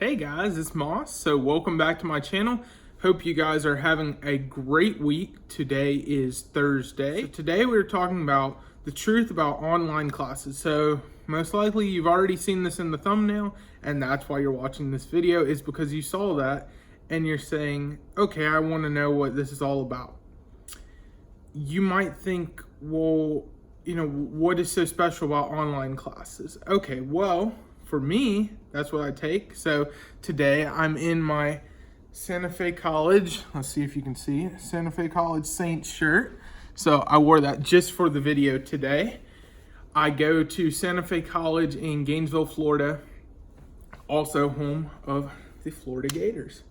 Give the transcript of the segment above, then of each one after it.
Hey guys, it's Moss. So welcome back to my channel. Hope you guys are having a great week. Today is Thursday. So today we're talking about the truth about online classes. So most likely you've already seen this in the thumbnail, and that's why you're watching this video, is because you saw that and you're saying, okay, I want to know what this is all about. You might think, well, what is so special about online classes? Okay, well, for me, that's what I take. So today I'm in my Santa Fe College, let's see if you can see, Santa Fe College Saints shirt. So I wore that just for the video today. I go to Santa Fe College in Gainesville, Florida, also home of the Florida Gators.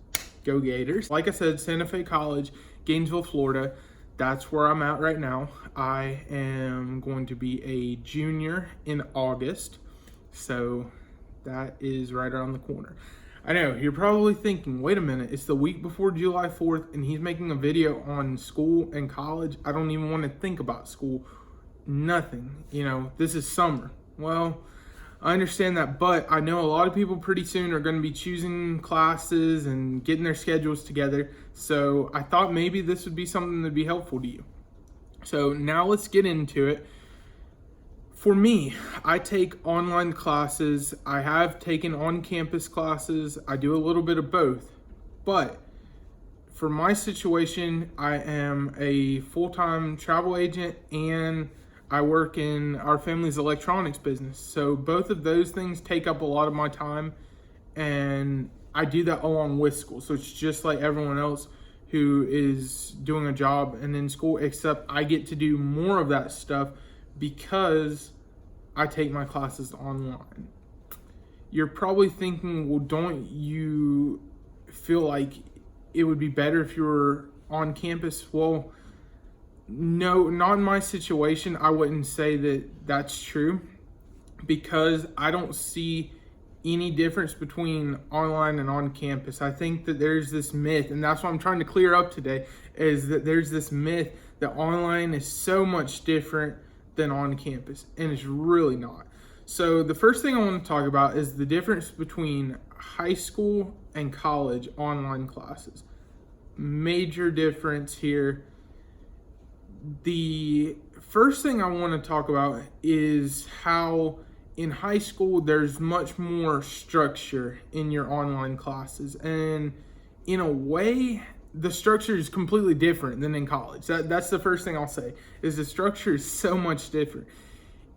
Go Gators. Like I said, Santa Fe College, Gainesville, Florida. That's where I'm at right now. I am going to be a junior in August. So that is right around the corner. I know, you're probably thinking, wait a minute, it's the week before July 4th and he's making a video on school and college. I don't even want to think about school. Nothing. This is summer. Well, I understand that, but I know a lot of people pretty soon are going to be choosing classes and getting their schedules together. So I thought maybe this would be something that'd be helpful to you. So now let's get into it. For me, I take online classes. I have taken on-campus classes. I do a little bit of both. But for my situation, I am a full-time travel agent and I work in our family's electronics business. So both of those things take up a lot of my time, and I do that along with school. So it's just like everyone else who is doing a job and in school, except I get to do more of that stuff because I take my classes online. You're probably thinking, well, don't you feel like it would be better if you were on campus? Well, no, not in my situation. I wouldn't say that that's true, because I don't see any difference between online and on campus. I think that there's this myth, and that's what I'm trying to clear up today, is that there's this myth that online is so much different than on campus, and it's really not. So the first thing I want to talk about is the difference between high school and college online classes. Major difference here. The first thing I want to talk about is how in high school there's much more structure in your online classes, and in a way the structure is completely different than in college. That's the first thing I'll say, is the structure is so much different.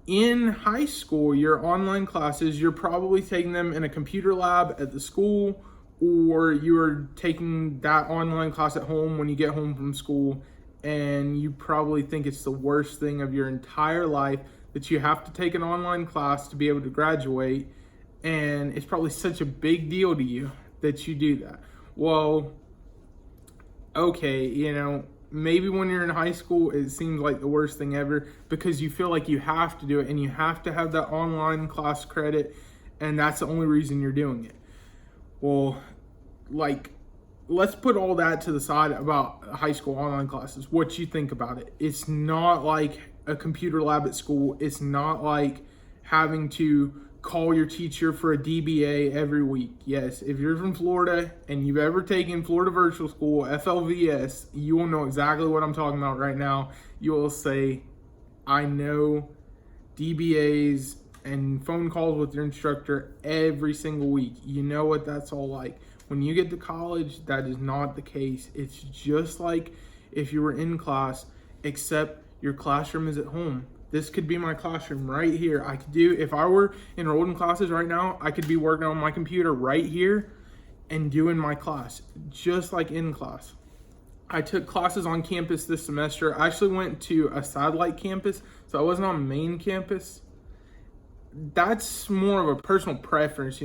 In high school, your online classes, you're probably taking them in a computer lab at the school, or you're taking that online class at home when you get home from school, and you probably think it's the worst thing of your entire life that you have to take an online class to be able to graduate, and it's probably such a big deal to you that you do that. Well, okay, maybe when you're in high school, it seems like the worst thing ever because you feel like you have to do it and you have to have that online class credit, and that's the only reason you're doing it. Well, let's put all that to the side about high school online classes. What you think about it? It's not like a computer lab at school. It's not like having to call your teacher for a DBA every week. Yes, if you're from Florida and you've ever taken Florida Virtual School, FLVS, you will know exactly what I'm talking about right now. You will say, I know DBAs and phone calls with your instructor every single week. You know what that's all like. When you get to college, that is not the case. It's just like if you were in class, except your classroom is at home. This could be my classroom right here. If I were enrolled in classes right now, I could be working on my computer right here and doing my class, just like in class. I took classes on campus this semester. I actually went to a satellite campus, so I wasn't on main campus. That's more of a personal preference,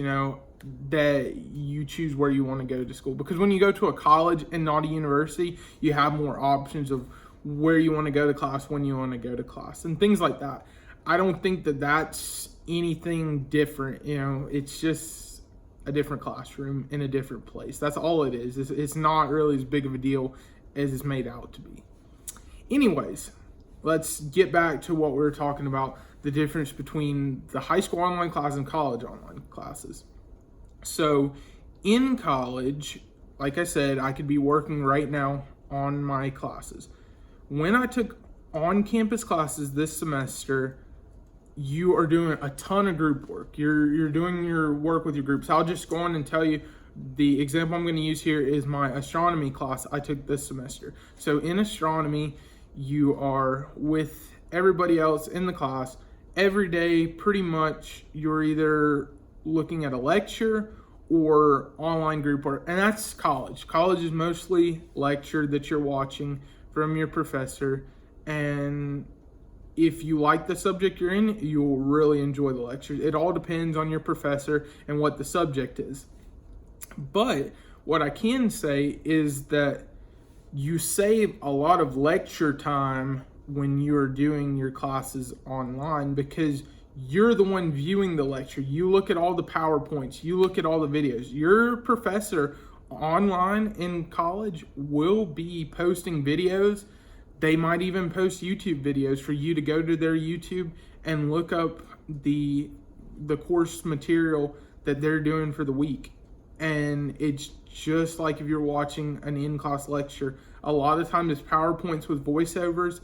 that you choose where you want to go to school. Because when you go to a college and not a university, you have more options of where you want to go to class, when you want to go to class, and things like that. I don't think that that's anything different. It's just a different classroom in a different place. That's all it is. It's not really as big of a deal as it's made out to be. Anyways, let's get back to what we were talking about, the difference between the high school online class and college online classes. So in college, like I said, I could be working right now on my classes. When I took on-campus classes this semester, you are doing a ton of group work. You're doing your work with your groups. I'll just go on and tell you the example I'm going to use here is my astronomy class I took this semester. So in astronomy, you are with everybody else in the class every day. Pretty much you're either looking at a lecture or online group work, and that's college. College is mostly lecture that you're watching from your professor, and if you like the subject you're in, you'll really enjoy the lectures. It all depends on your professor and what the subject is. But what I can say is that you save a lot of lecture time when you're doing your classes online, because you're the one viewing the lecture. You look at all the PowerPoints, you look at all the videos. Your professor online in college will be posting videos. They might even post YouTube videos for you to go to their YouTube and look up the course material that they're doing for the week. And it's just like if you're watching an in-class lecture. A lot of times it's PowerPoints with voiceovers.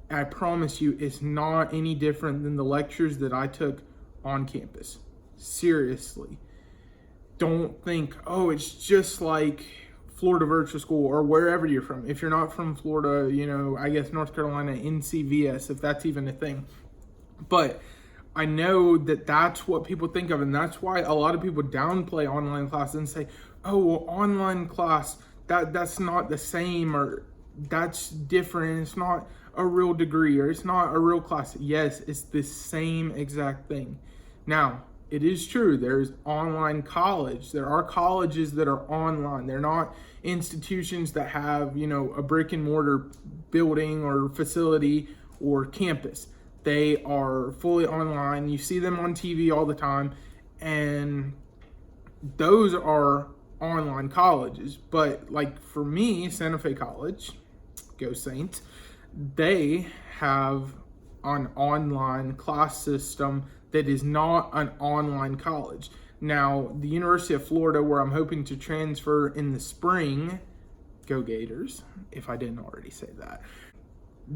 I promise you, it's not any different than the lectures that I took on campus. Seriously. Don't think, oh, it's just like Florida Virtual School or wherever you're from. If you're not from Florida, I guess North Carolina, NCVS, if that's even a thing. But I know that that's what people think of, and that's why a lot of people downplay online classes and say, oh, well, online class, that's not the same, or that's different, it's not a real degree, or it's not a real class. Yes, it's the same exact thing. Now, it is true, there's online college. There are colleges that are online. They're not institutions that have, a brick and mortar building or facility or campus. They are fully online. You see them on TV all the time, and those are online colleges. But like for me, Santa Fe College, go Saints, they have an online class system that is not an online college. Now, the University of Florida, where I'm hoping to transfer in the spring, go Gators, if I didn't already say that,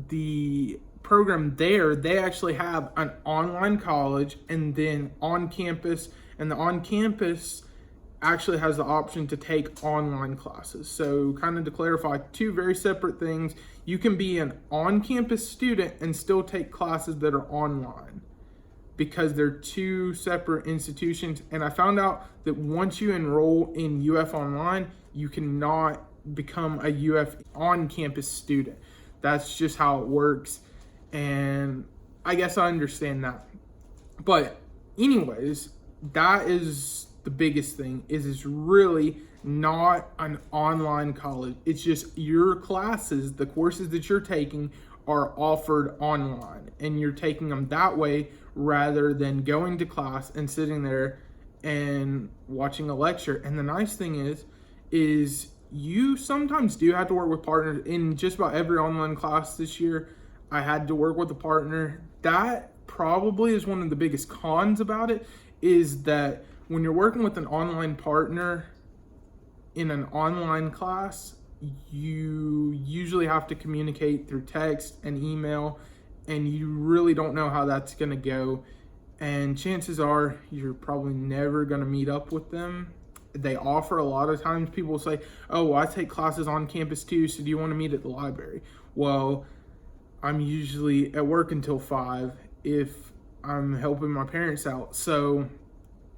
the program there, they actually have an online college and then on campus, and the on campus actually has the option to take online classes. So kind of to clarify, two very separate things. You can be an on-campus student and still take classes that are online, because they're two separate institutions. And I found out that once you enroll in UF Online, you cannot become a UF on-campus student. That's just how it works. And I guess I understand that. But anyways, that is the biggest thing, is it's really not an online college. It's just your classes, the courses that you're taking are offered online, and you're taking them that way rather than going to class and sitting there and watching a lecture. And the nice thing is you sometimes do have to work with partners. In just about every online class this year, I had to work with a partner. That probably is one of the biggest cons about it, is that when you're working with an online partner in an online class, you usually have to communicate through text and email, and you really don't know how that's going to go. And chances are you're probably never going to meet up with them. They offer a lot of times, people say, oh, well, I take classes on campus too, so do you want to meet at the library? Well, I'm usually at work until 5 if I'm helping my parents out. So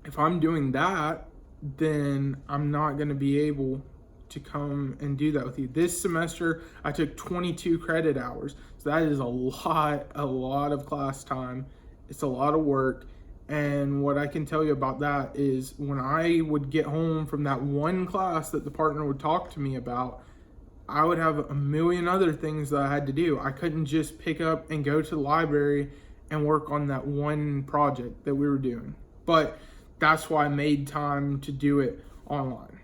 if I'm doing that, then I'm not going to be able to come and do that with you. This semester, I took 22 credit hours. So that is a lot of class time. It's a lot of work. And what I can tell you about that is when I would get home from that one class that the partner would talk to me about, I would have a million other things that I had to do. I couldn't just pick up and go to the library and work on that one project that we were doing. But that's why I made time to do it online.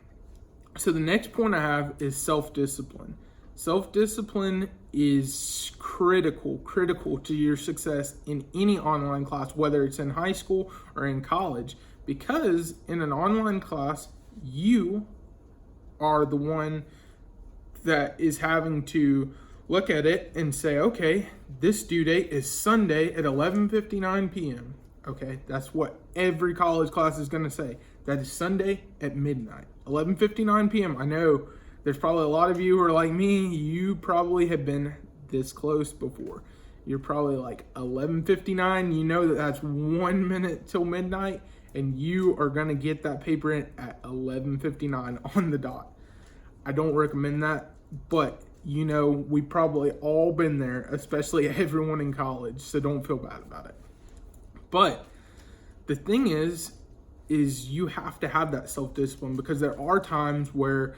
So the next point I have is self-discipline. Self-discipline is critical to your success in any online class, whether it's in high school or in college, because in an online class, You are the one that is having to look at it and say, okay, this due date is Sunday at 11:59 p.m. Okay, that's what every college class is going to say. That is Sunday at midnight, 11:59 p.m. I know there's probably a lot of you who are like me. You probably have been this close before. You're probably like 11:59. You know that that's 1 minute till midnight, and you are going to get that paper in at 11:59 on the dot. I don't recommend that, but you know, we've probably all been there, especially everyone in college, so don't feel bad about it. But the thing is you have to have that self-discipline, because there are times where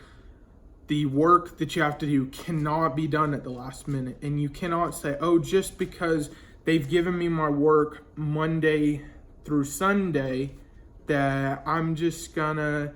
the work that you have to do cannot be done at the last minute, and you cannot say, oh, just because they've given me my work Monday through Sunday, that I'm just gonna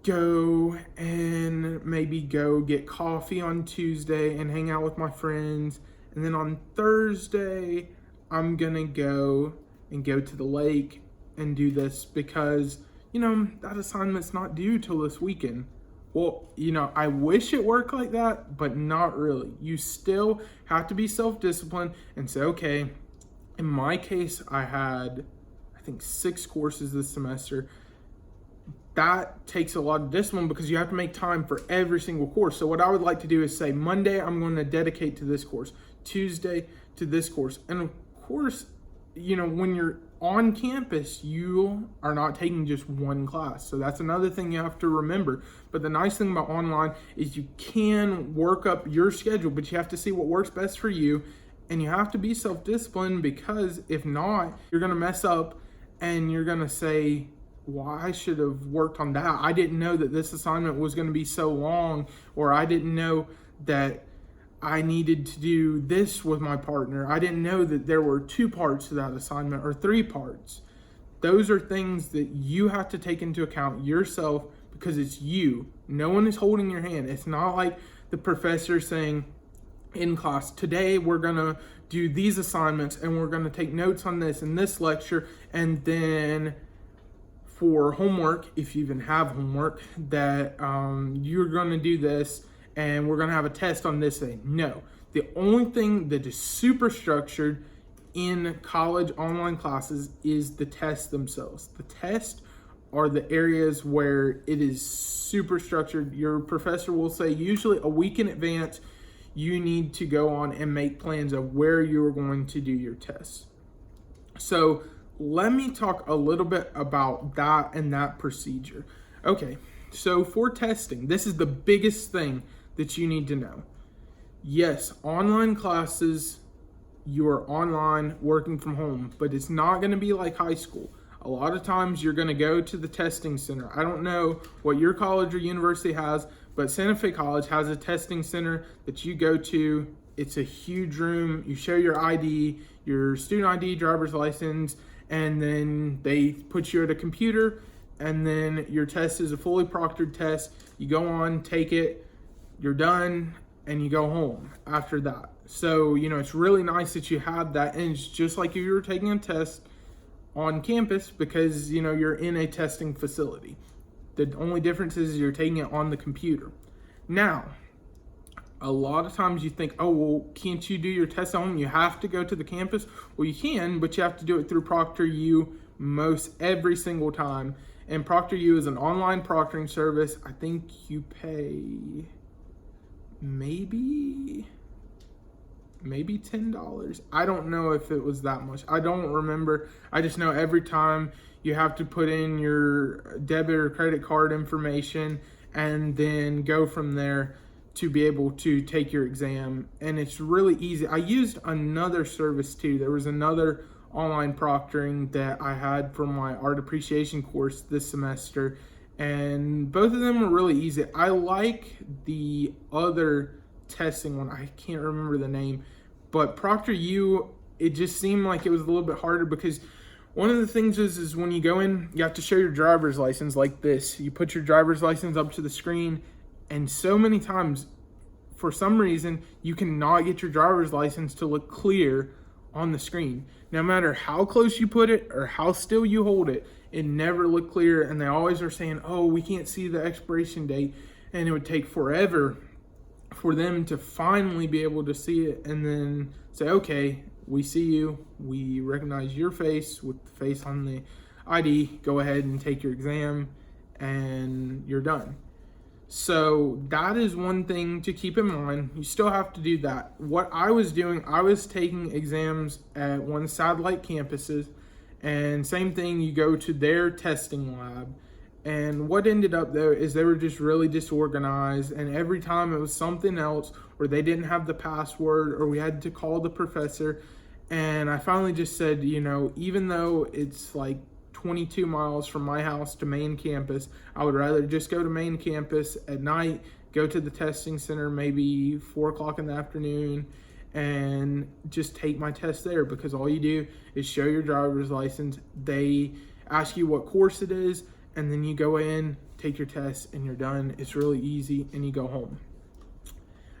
go and maybe go get coffee on Tuesday and hang out with my friends, and then on Thursday I'm gonna go to the lake and do this because, you know, that assignment's not due till this weekend. Well, you know, I wish it worked like that, but not really. You still have to be self-disciplined and say, okay, in my case, I had, I think, 6 courses this semester. That takes a lot of discipline because you have to make time for every single course. So what I would like to do is say, Monday, I'm going to dedicate to this course, Tuesday to this course. And of course, you know, when you're on campus, you are not taking just one class. So that's another thing you have to remember. But the nice thing about online is you can work up your schedule, but you have to see what works best for you. And you have to be self-disciplined, because if not, you're going to mess up and you're going to say, well, I should have worked on that. I didn't know that this assignment was going to be so long, or I didn't know that I needed to do this with my partner. I didn't know that there were 2 parts to that assignment or 3 parts. Those are things that you have to take into account yourself, because it's you. No one is holding your hand. It's not like the professor saying in class, today we're going to do these assignments and we're going to take notes on this in this lecture, and then for homework, if you even have homework, that you're going to do this and we're going to have a test on this thing. No, the only thing that is super structured in college online classes is the tests themselves. The tests are the areas where it is super structured. Your professor will say usually a week in advance, you need to go on and make plans of where you're going to do your tests. So let me talk a little bit about that and that procedure. Okay, so for testing, this is the biggest thing that you need to know. Yes, online classes, you are online working from home, but it's not going to be like high school. A lot of times you're going to go to the testing center. I don't know what your college or university has, but Santa Fe College has a testing center that you go to. It's a huge room. You show your ID, your student ID, driver's license, and then they put you at a computer, and then your test is a fully proctored test. You go on, take it, you're done, and you go home after that. So, you know, it's really nice that you have that, and it's just like if you were taking a test on campus, because, you know, you're in a testing facility. The only difference is you're taking it on the computer. Now, a lot of times you think, oh, well, can't you do your test at home? You have to go to the campus. Well, you can, but you have to do it through ProctorU most every single time. And ProctorU is an online proctoring service. I think you pay maybe $10. I don't know if it was that much. I don't remember. I just know every time you have to put in your debit or credit card information and then go from there to be able to take your exam. And it's really easy. I used another service too. There was another online proctoring that I had for my art appreciation course this semester, and both of them were really easy. I like the other testing one. I can't remember the name, but ProctorU, it just seemed like it was a little bit harder, because one of the things is when you go in, you have to show your driver's license like this. You put your driver's license up to the screen, and so many times, for some reason, you cannot get your driver's license to look clear on the screen. No matter how close you put it or how still you hold it, it never looked clear, and they always are saying, oh, we can't see the expiration date, and it would take forever for them to finally be able to see it and then say, okay, we see you, we recognize your face with the face on the ID, go ahead and take your exam, and you're done. So that is one thing to keep in mind. You still have to do that. What I was doing, I was taking exams at one of the satellite campuses, and same thing, you go to their testing lab. And what ended up though is they were just really disorganized, and every time it was something else, or they didn't have the password, or we had to call the professor. And I finally just said, even though it's like 22 miles from my house to main campus, I would rather just go to main campus at night, go to the testing center maybe 4 o'clock in the afternoon, and just take my test there, because all you do is show your driver's license. They ask you what course it is, and then you go in, take your test, and you're done. It's really easy, and you go home.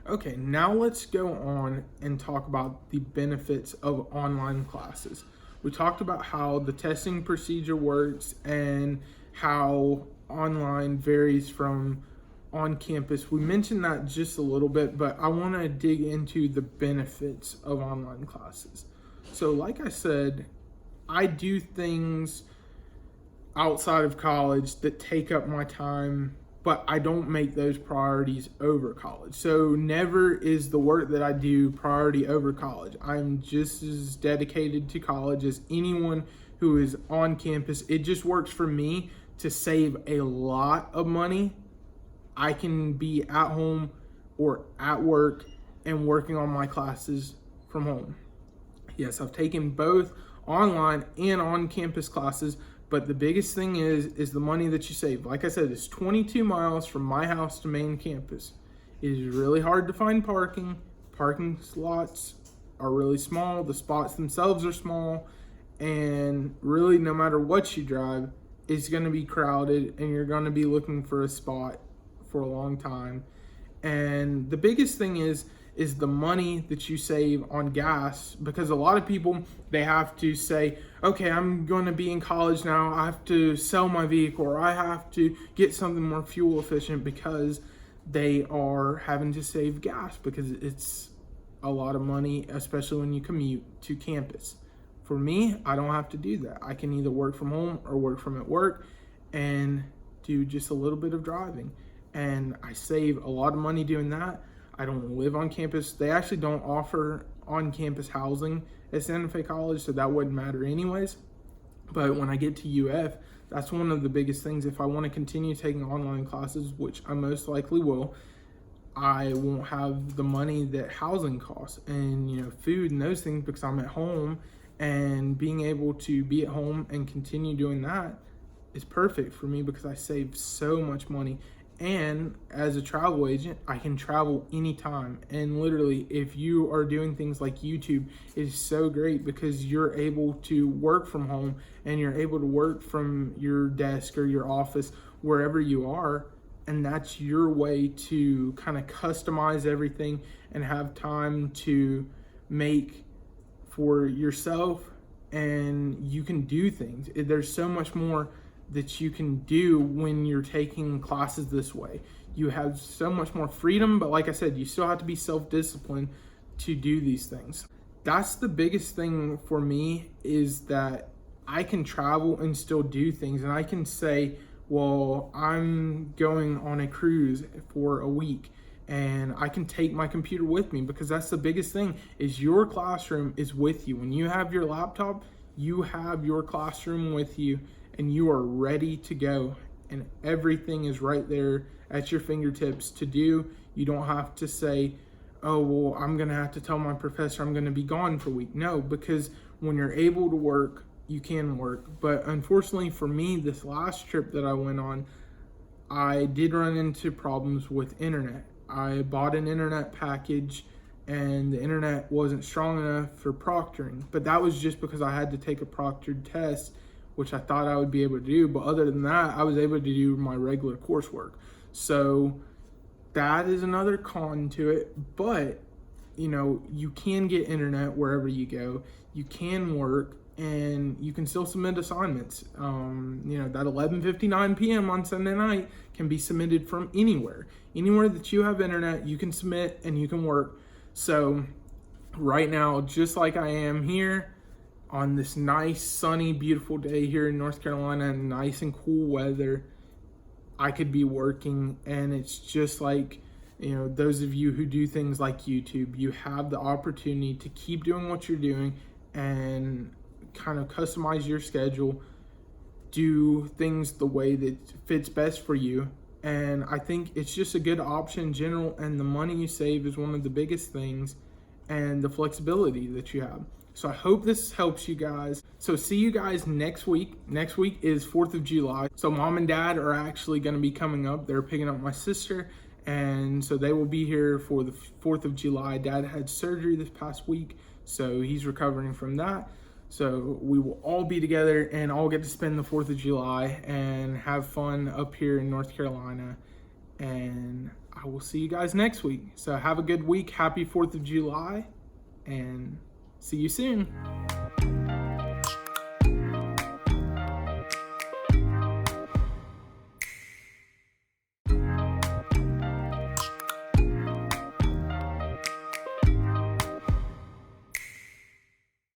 Okay, now let's go on and talk about the benefits of online classes. We talked about how the testing procedure works and how online varies from on campus. We mentioned that just a little bit, but I want to dig into the benefits of online classes. So like I said, I do things outside of college that take up my time, but I don't make those priorities over college. So never is the work that I do priority over college. I'm just as dedicated to college as anyone who is on campus. It just works for me to save a lot of money. I can be at home or at work and working on my classes from home. Yes, I've taken both online and on-campus classes, but the biggest thing is the money that you save. Like I said, it's 22 miles from my house to main campus. It is really hard to find parking. Parking slots are really small. The spots themselves are small. And really, no matter what you drive, it's going to be crowded, and you're going to be looking for a spot for a long time. And the biggest thing is the money that you save on gas, because a lot of people, they have to say, okay, I'm going to be in college now, I have to sell my vehicle, or I have to get something more fuel efficient, because they are having to save gas, because it's a lot of money, especially when you commute to campus. For me, I don't have to do that. I can either work from home or work from at work and do just a little bit of driving. And I save a lot of money doing that. I don't live on campus. They actually don't offer on-campus housing at Santa Fe College, so that wouldn't matter anyways. But when I get to UF, that's one of the biggest things. If I want to continue taking online classes, which I most likely will, I won't have the money that housing costs and food and those things, because I'm at home, and being able to be at home and continue doing that is perfect for me, because I save so much money. And as a travel agent, I can travel anytime. And literally, if you are doing things like YouTube, it's so great because you're able to work from home, and you're able to work from your desk or your office, wherever you are. And that's your way to kind of customize everything and have time to make for yourself, and you can do things. There's so much more that you can do when you're taking classes this way. You have so much more freedom, but like I said, you still have to be self-disciplined to do these things. That's the biggest thing for me, is that I can travel and still do things, and I can say, well, I'm going on a cruise for a week, and I can take my computer with me, because that's the biggest thing, is your classroom is with you. When you have your laptop, you have your classroom with you, and you are ready to go, and everything is right there at your fingertips to do. You don't have to say, oh, well, I'm gonna have to tell my professor I'm gonna be gone for a week. No, because when you're able to work, you can work. But unfortunately for me, this last trip that I went on, I did run into problems with internet. I bought an internet package, and the internet wasn't strong enough for proctoring, but that was just because I had to take a proctored test, which I thought I would be able to do. But other than that, I was able to do my regular coursework. So that is another con to it. But you can get internet wherever you go. You can work, and you can still submit assignments. That 11:59 p.m. on Sunday night can be submitted from anywhere. Anywhere that you have internet, you can submit and you can work. So right now, just like I am here on this nice, sunny, beautiful day here in North Carolina, and nice and cool weather, I could be working. And it's just like, those of you who do things like YouTube, you have the opportunity to keep doing what you're doing and kind of customize your schedule, do things the way that fits best for you. And I think it's just a good option in general, and the money you save is one of the biggest things, and the flexibility that you have. So I hope this helps you guys. So see you guys next week. Next week is 4th of July. So mom and dad are actually going to be coming up. They're picking up my sister, and so they will be here for the 4th of July. Dad had surgery this past week, so he's recovering from that. So we will all be together and all get to spend the 4th of July and have fun up here in North Carolina. And I will see you guys next week. So have a good week. Happy 4th of July, and see you soon.